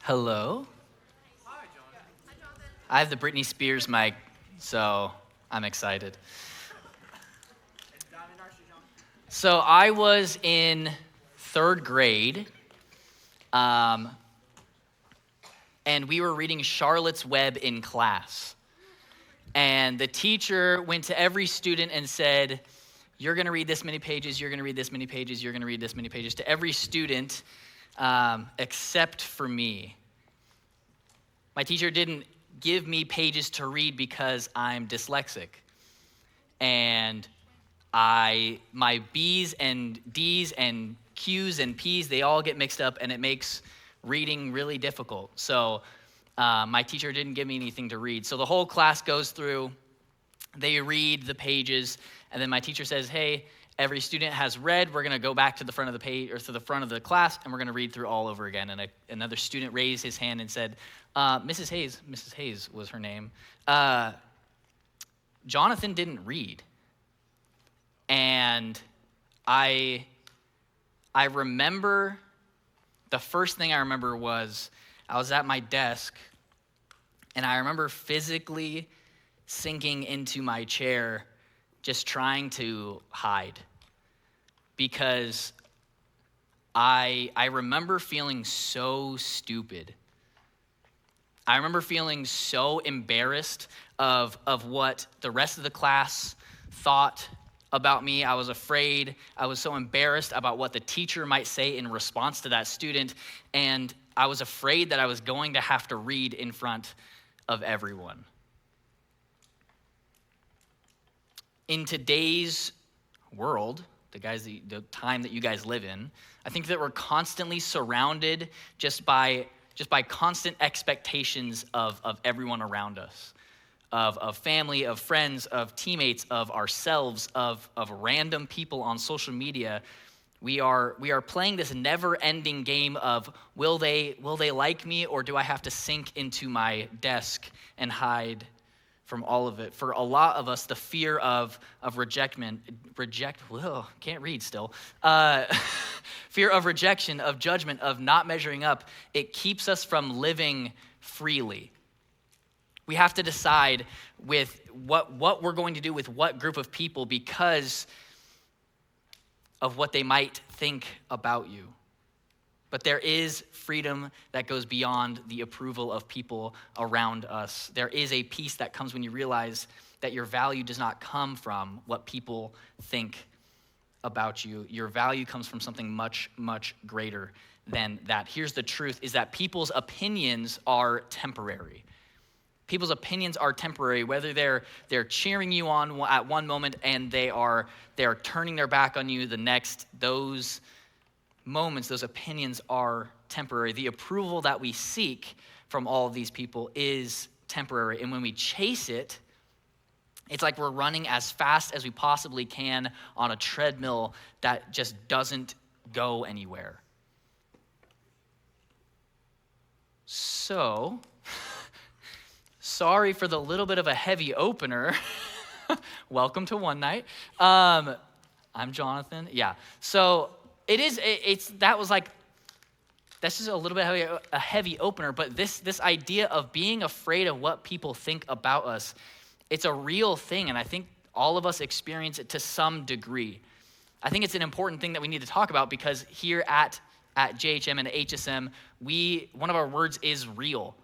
Hello. I have the Britney Spears mic, so I'm excited. So I was in third grade, and we were reading Charlotte's Web in class. And the teacher went to every student and said, "You're going to read this many pages, you're going to read this many pages, you're going to read this many pages," to every student except for me. My teacher didn't give me pages to read because I'm dyslexic. And my B's and D's and Q's and P's, they all get mixed up, and it makes reading really difficult. So my teacher didn't give me anything to read. So the whole class goes through, they read the pages, and then my teacher says, "Hey, every student has read. We're going to go back to the front of the page, or to the front of the class, and we're going to read through all over again." And another student raised his hand and said, Mrs. Hayes was her name, "Jonathan didn't read." And I remember, the first thing I remember was I was at my desk, and I remember physically sinking into my chair, just trying to hide, because I remember feeling so stupid. I remember feeling so embarrassed of what the rest of the class thought about me. I was afraid. I was so embarrassed about what the teacher might say in response to that student, and I was afraid that I was going to have to read in front of everyone. In today's world, the time that you guys live in, I think that we're constantly surrounded just by constant expectations of everyone around us, of family, of friends, of teammates, of ourselves, of random people on social media. We are playing this never-ending game of will they like me, or do I have to sink into my desk and hide from all of it? For a lot of us, the fear of fear of rejection, of judgment, of not measuring up, it keeps us from living freely. We have to decide with what we're going to do with what group of people because of what they might think about you. But there is freedom that goes beyond the approval of people around us. There is a peace that comes when you realize that your value does not come from what people think about you. Your value comes from something much, much greater than that. Here's the truth, is that people's opinions are temporary. People's opinions are temporary, whether they're cheering you on at one moment and they are turning their back on you the next. Those moments, those opinions are temporary. The approval that we seek from all of these people is temporary. And when we chase it, it's like we're running as fast as we possibly can on a treadmill that just doesn't go anywhere. So, sorry for the little bit of a heavy opener. Welcome to One Night. I'm Jonathan. Yeah. So that's just a little bit a heavy opener, but this idea of being afraid of what people think about us, it's a real thing, and I think all of us experience it to some degree. I think it's an important thing that we need to talk about because here at JHM and HSM, one of our words is real,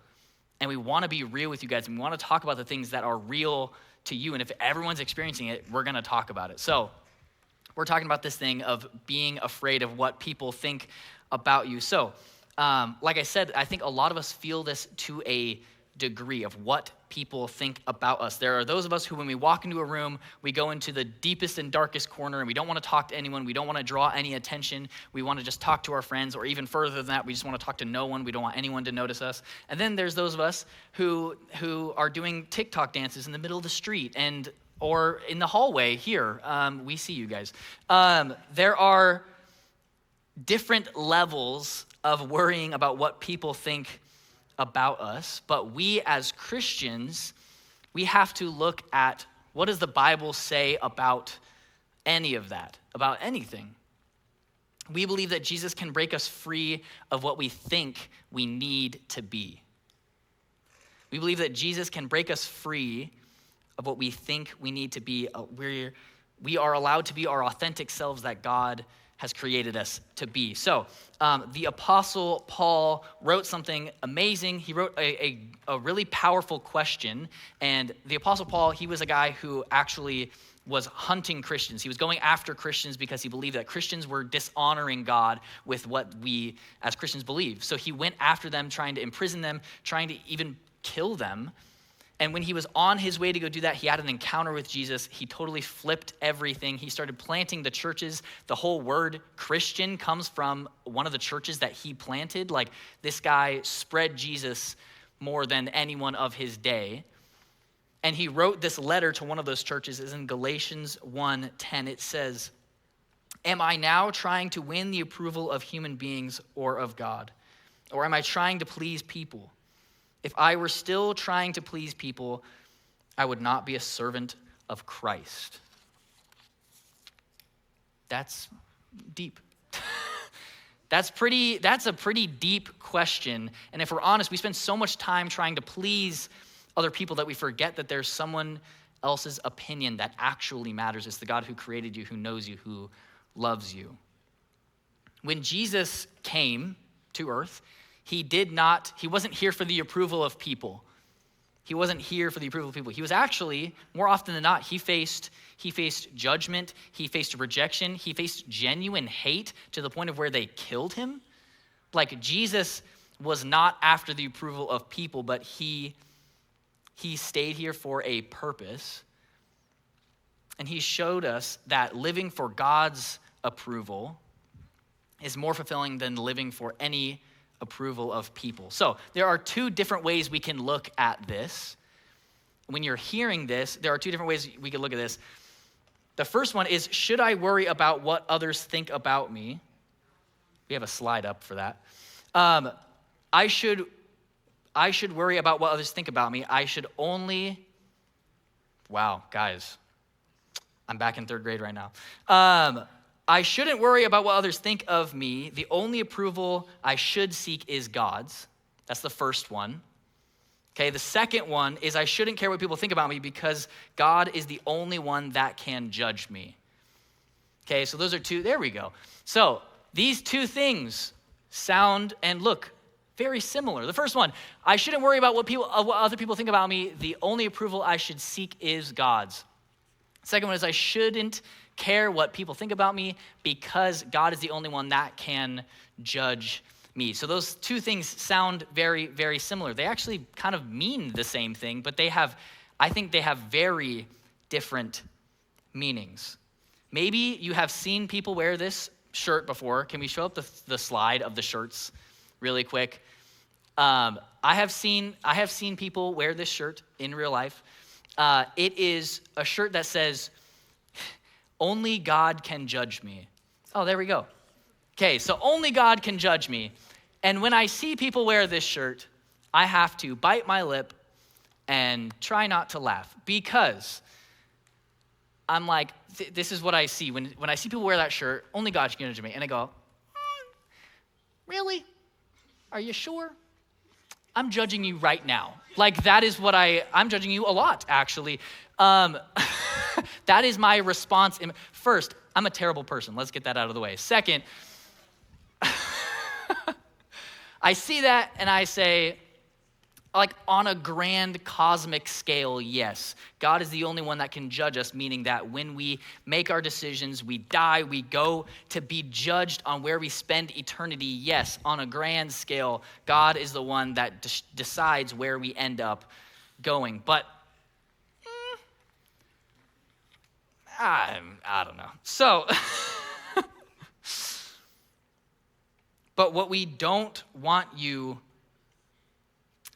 and we want to be real with you guys, and we want to talk about the things that are real to you, and if everyone's experiencing it, we're going to talk about it. So we're talking about this thing of being afraid of what people think about you. So, like I said, I think a lot of us feel this to a degree of what people think about us. There are those of us who, when we walk into a room, we go into the deepest and darkest corner and we don't want to talk to anyone. We don't want to draw any attention. We want to just talk to our friends, or even further than that, we just want to talk to no one. We don't want anyone to notice us. And then there's those of us who are doing TikTok dances in the middle of the street or in the hallway here. We see you guys. There are different levels of worrying about what people think about us, but we as Christians, we have to look at what does the Bible say about any of that, about anything. We believe that Jesus can break us free of what we think we need to be. We believe that Jesus can break us free of what we think we need to be. We are allowed to be our authentic selves that God has created us to be. So the Apostle Paul wrote something amazing. He wrote a really powerful question. And the Apostle Paul, he was a guy who actually was hunting Christians. He was going after Christians because he believed that Christians were dishonoring God with what we as Christians believe. So he went after them, trying to imprison them, trying to even kill them. And when he was on his way to go do that, he had an encounter with Jesus. He totally flipped everything. He started planting the churches. The whole word Christian comes from one of the churches that he planted. Like, this guy spread Jesus more than anyone of his day. And he wrote this letter to one of those churches. It's in Galatians 1:10. It says, "Am I now trying to win the approval of human beings or of God? Or am I trying to please people? If I were still trying to please people, I would not be a servant of Christ." That's deep. That's a pretty deep question. And if we're honest, we spend so much time trying to please other people that we forget that there's someone else's opinion that actually matters. It's the God who created you, who knows you, who loves you. When Jesus came to earth, he wasn't here for the approval of people. He wasn't here for the approval of people. He was actually, more often than not, he faced judgment, he faced rejection, he faced genuine hate to the point of where they killed him. Like, Jesus was not after the approval of people, but he stayed here for a purpose. And he showed us that living for God's approval is more fulfilling than living for any approval of people. So there are two different ways we can look at this. When you're hearing this, there are two different ways we can look at this. The first one is, should I worry about what others think about me? We have a slide up for that. I should worry about what others think about me. Wow, guys, I'm back in third grade right now. I shouldn't worry about what others think of me. The only approval I should seek is God's. That's the first one. Okay, the second one is, I shouldn't care what people think about me because God is the only one that can judge me. Okay, so those are two. There we go. So these two things sound and look very similar. The first one, I shouldn't worry about what other people think about me. The only approval I should seek is God's. Second one is, I shouldn't care what people think about me because God is the only one that can judge me. So those two things sound very, very similar. They actually kind of mean the same thing, but I think they have very different meanings. Maybe you have seen people wear this shirt before. Can we show up the slide of the shirts really quick? I have seen people wear this shirt in real life. It is a shirt that says, "Only God can judge me." Oh, there we go. Okay, so only God can judge me. And when I see people wear this shirt, I have to bite my lip and try not to laugh, because I'm like, this is what I see. When I see people wear that shirt, only God can judge me. And I go, really? Are you sure? I'm judging you right now. Like, that is what I'm judging you a lot, actually. That is my response. First, I'm a terrible person. Let's get that out of the way. Second, I see that and I say, like, on a grand cosmic scale, yes, God is the only one that can judge us, meaning that when we make our decisions, we die, we go to be judged on where we spend eternity. Yes, on a grand scale, God is the one that decides where we end up going. But I don't know. So, but what we don't want you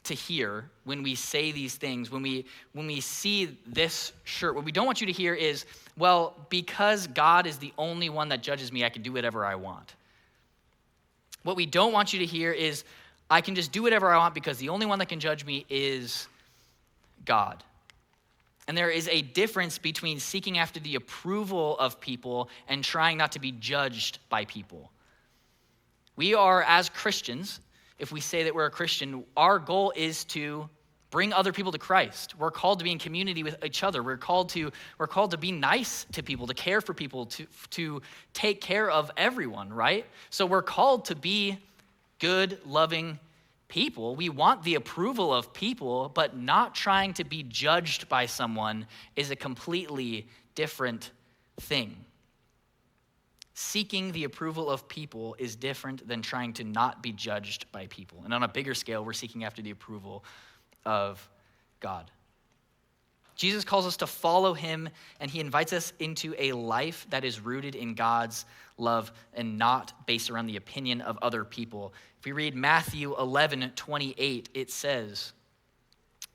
to hear when we say these things, when we see this shirt, what we don't want you to hear is, well, because God is the only one that judges me, I can do whatever I want. What we don't want you to hear is, I can just do whatever I want because the only one that can judge me is God. And there is a difference between seeking after the approval of people and trying not to be judged by people. We are, as Christians, if we say that we're a Christian, our goal is to bring other people to Christ. We're called to be in community with each other. We're called to be nice to people, to care for people, to take care of everyone, right? So we're called to be good, loving people. We want the approval of people, but not trying to be judged by someone is a completely different thing. Seeking the approval of people is different than trying to not be judged by people. And on a bigger scale, we're seeking after the approval of God. Jesus calls us to follow him, and he invites us into a life that is rooted in God's love and not based around the opinion of other people. If we read Matthew 11:28, it says,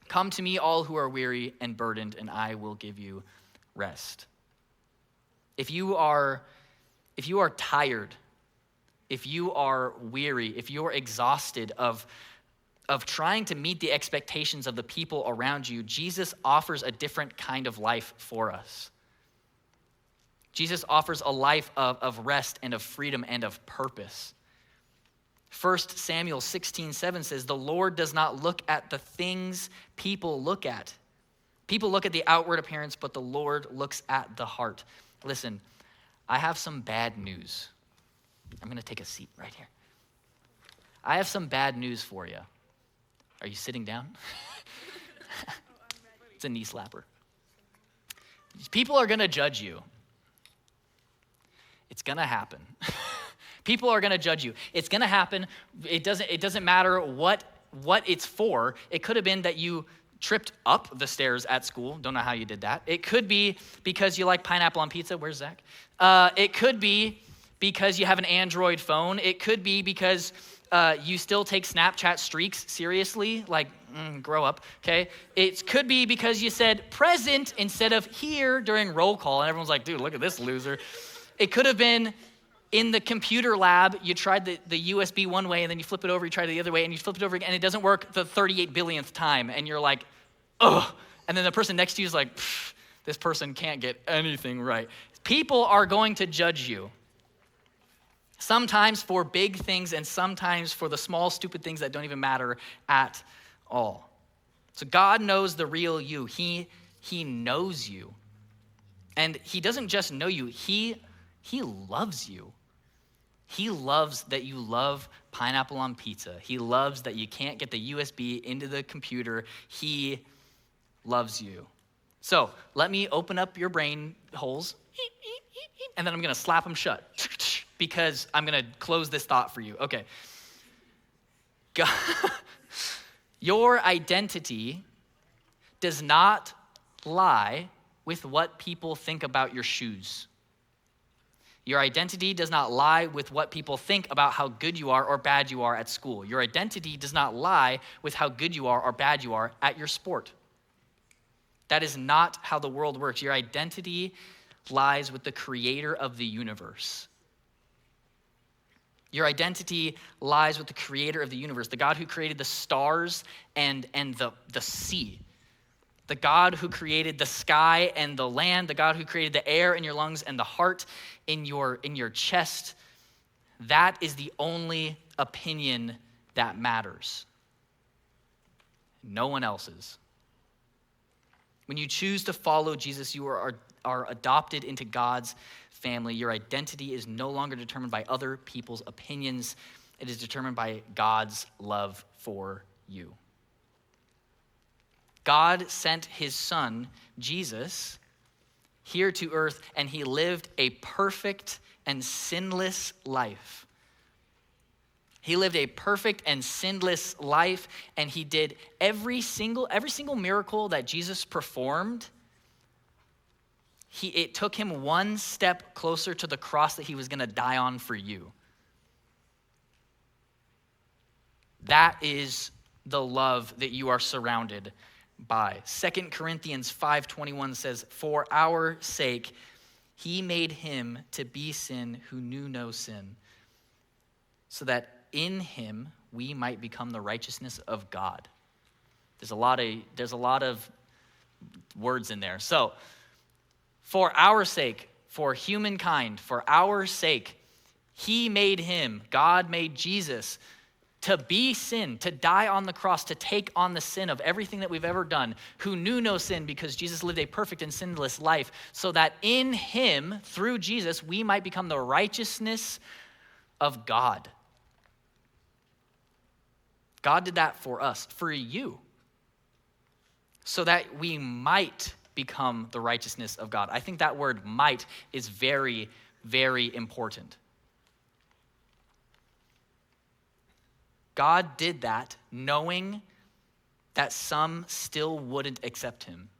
"Come to me, all who are weary and burdened, and I will give you rest." If you are tired, if you are weary, if you are exhausted of trying to meet the expectations of the people around you, Jesus offers a different kind of life for us. Jesus offers a life of rest and of freedom and of purpose. 1 Samuel 16:7 says, "The Lord does not look at the things people look at. People look at the outward appearance, but the Lord looks at the heart." Listen, I have some bad news. I'm going to take a seat right here. I have some bad news for you. Are you sitting down? It's a knee slapper. People are going to judge you. It's going to happen. People are going to judge you. It's going to happen. It doesn't matter what it's for. It could have been that you tripped up the stairs at school. Don't know how you did that. It could be because you like pineapple on pizza. Where's Zach? It could be because you have an Android phone. It could be because you still take Snapchat streaks seriously. Like, grow up, okay? It could be because you said present instead of here during roll call, and everyone's like, dude, look at this loser. It could have been in the computer lab, you tried the USB one way, and then you flip it over, you try it the other way, and you flip it over again, and it doesn't work the 38 billionth time, and you're like, ugh. And then the person next to you is like, this person can't get anything right. People are going to judge you. Sometimes for big things, and sometimes for the small, stupid things that don't even matter at all. So God knows the real you. He knows you. And he doesn't just know you, he loves you. He loves that you love pineapple on pizza. He loves that you can't get the USB into the computer. He loves you. So let me open up your brain holes, and then I'm going to slap them shut because I'm going to close this thought for you. Okay. God, your identity does not lie with what people think about your shoes. Your identity does not lie with what people think about how good you are or bad you are at school. Your identity does not lie with how good you are or bad you are at your sport. That is not how the world works. Your identity lies with the creator of the universe. Your identity lies with the creator of the universe, the God who created the stars and the sea. The God who created the sky and the land, the God who created the air in your lungs and the heart in your chest. That is the only opinion that matters. No one else's. When you choose to follow Jesus, you are adopted into God's family. Your identity is no longer determined by other people's opinions. It is determined by God's love for you. God sent his son, Jesus, here to earth, and he lived a perfect and sinless life. He lived a perfect and sinless life, and he did every single miracle that Jesus performed. It took him one step closer to the cross that he was going to die on for you. That is the love that you are surrounded by. 2 Corinthians 5:21 says, "For our sake, he made him to be sin who knew no sin, so that in him we might become the righteousness of God." There's a lot of words in there. So, for our sake, for humankind, for our sake, He made him, God made Jesus, to be sin, to die on the cross, to take on the sin of everything that we've ever done, who knew no sin because Jesus lived a perfect and sinless life, so that in him, through Jesus, we might become the righteousness of God. God did that for us, for you, so that we might become the righteousness of God. I think that word might is very, very important. God did that knowing that some still wouldn't accept him.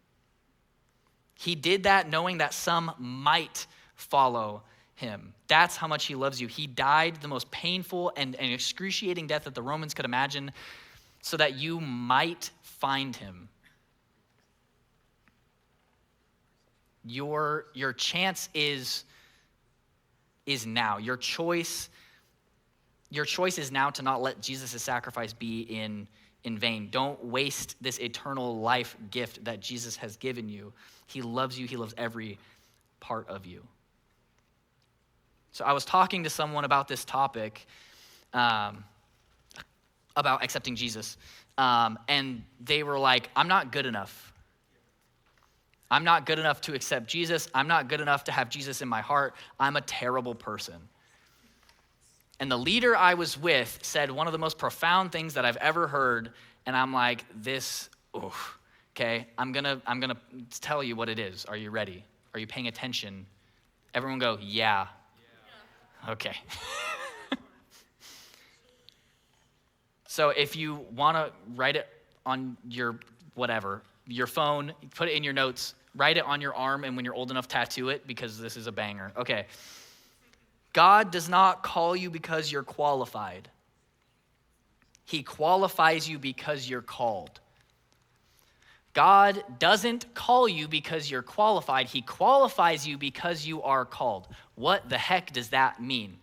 He did that knowing that some might follow him. That's how much he loves you. He died the most painful and excruciating death that the Romans could imagine so that you might find him. Your chance is now. Your choice is now to not let Jesus' sacrifice be in vain. Don't waste this eternal life gift that Jesus has given you. He loves you. He loves every part of you. So I was talking to someone about this topic, about accepting Jesus, and they were like, I'm not good enough. I'm not good enough to accept Jesus. I'm not good enough to have Jesus in my heart. I'm a terrible person. And the leader I was with said one of the most profound things that I've ever heard, and I'm like, okay, I'm gonna tell you what it is. Are you ready? Are you paying attention? Everyone go, yeah. Okay. So if you wanna write it on your phone, put it in your notes, write it on your arm, and when you're old enough, tattoo it, because this is a banger. Okay. God does not call you because you're qualified. He qualifies you because you're called. God doesn't call you because you're qualified. He qualifies you because you are called. What the heck does that mean?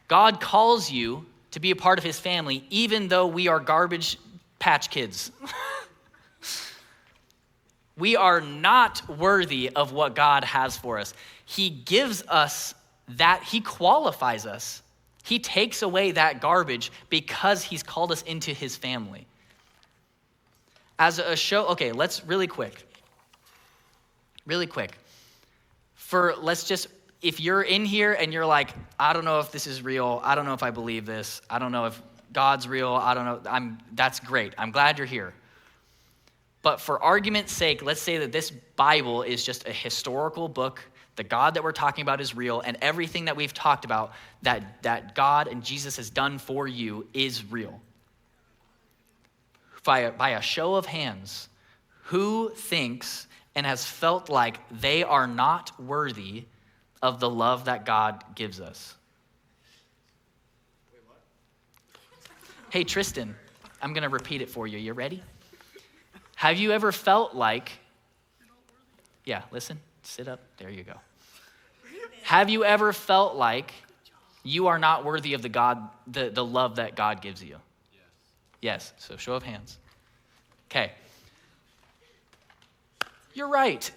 God calls you to be a part of his family, even though we are garbage patch kids. We are not worthy of what God has for us. He gives us that, he qualifies us. He takes away that garbage because he's called us into his family. As a show, okay, let's really quick. If you're in here and you're like, I don't know if this is real, I don't know if I believe this, I don't know if God's real, I don't know, that's great. I'm glad you're here. But for argument's sake, let's say that this Bible is just a historical book. The God that we're talking about is real, and everything that we've talked about that God and Jesus has done for you is real. By a show of hands, who thinks and has felt like they are not worthy of the love that God gives us? Wait, what? Hey, Tristan, I'm going to repeat it for you. You ready? Have you ever felt like, yeah, listen, sit up, there you go. Have you ever felt like you are not worthy of the love that God gives you? Yes, so show of hands. Okay. You're right.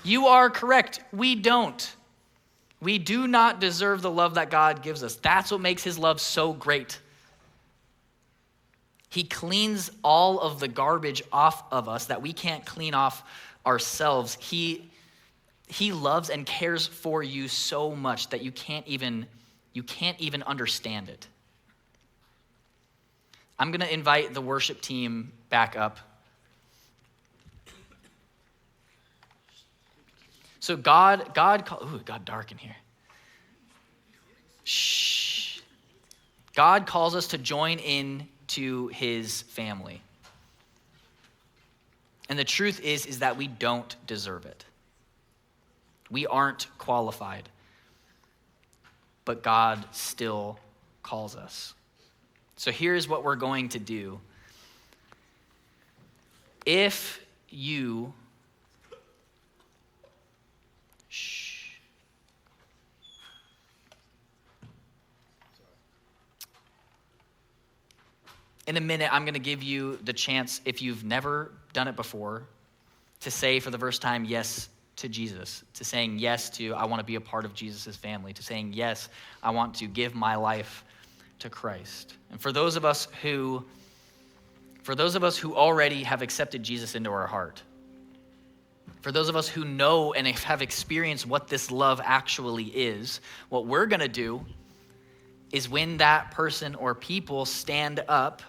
You are correct. We don't. We do not deserve the love that God gives us. That's what makes his love so great. He cleans all of the garbage off of us that we can't clean off ourselves. He loves and cares for you so much that you can't even understand it. I'm going to invite the worship team back up. So God got dark in here. Shh. God calls us to join in to his family. And the truth is that we don't deserve it. We aren't qualified. But God still calls us. So here's what we're going to do. If you in a minute, I'm going to give you the chance, if you've never done it before, to say for the first time, yes, to Jesus, to saying yes to, I want to be a part of Jesus' family, to saying yes, I want to give my life to Christ. And for those of us who already have accepted Jesus into our heart, for those of us who know and have experienced what this love actually is, what we're going to do is when that person or people stand up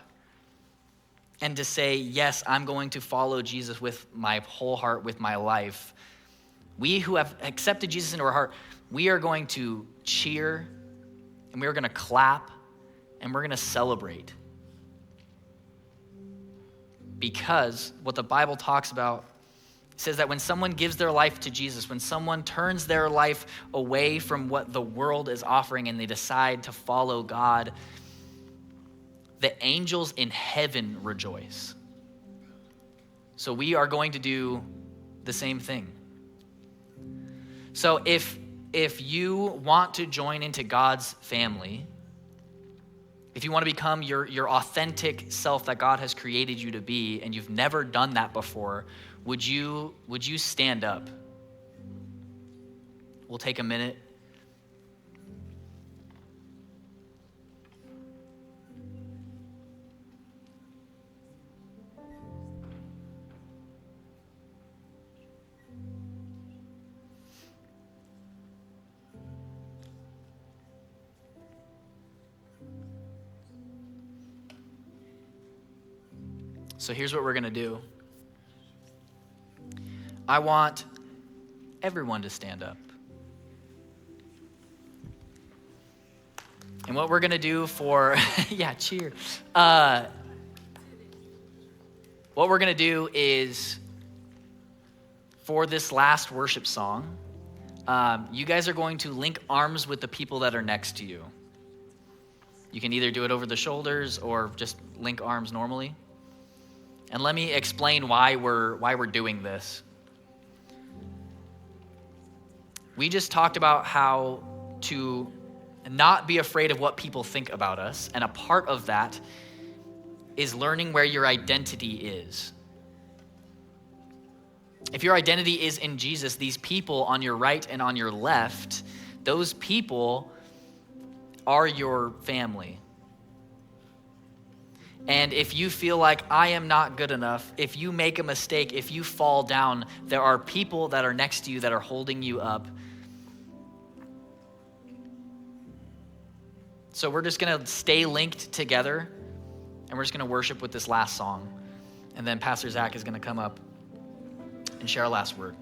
and to say, yes, I'm going to follow Jesus with my whole heart, with my life. We who have accepted Jesus into our heart, we are going to cheer and we are going to clap and we're going to celebrate. Because what the Bible talks about says that when someone gives their life to Jesus, when someone turns their life away from what the world is offering and they decide to follow God, the angels in heaven rejoice. So we are going to do the same thing. So if you want to join into God's family, if you want to become your authentic self that God has created you to be, and you've never done that before, would you stand up? We'll take a minute. So here's what we're going to do. I want everyone to stand up. And what we're going to do for, yeah, cheer. What we're going to do is, for this last worship song, you guys are going to link arms with the people that are next to you. You can either do it over the shoulders or just link arms normally. And let me explain why we're doing this. We just talked about how to not be afraid of what people think about us, and a part of that is learning where your identity is. If your identity is in Jesus, these people on your right and on your left, those people are your family. And if you feel like I am not good enough, if you make a mistake, if you fall down, there are people that are next to you that are holding you up. So we're just going to stay linked together, and we're just going to worship with this last song. And then Pastor Zach is going to come up and share our last word.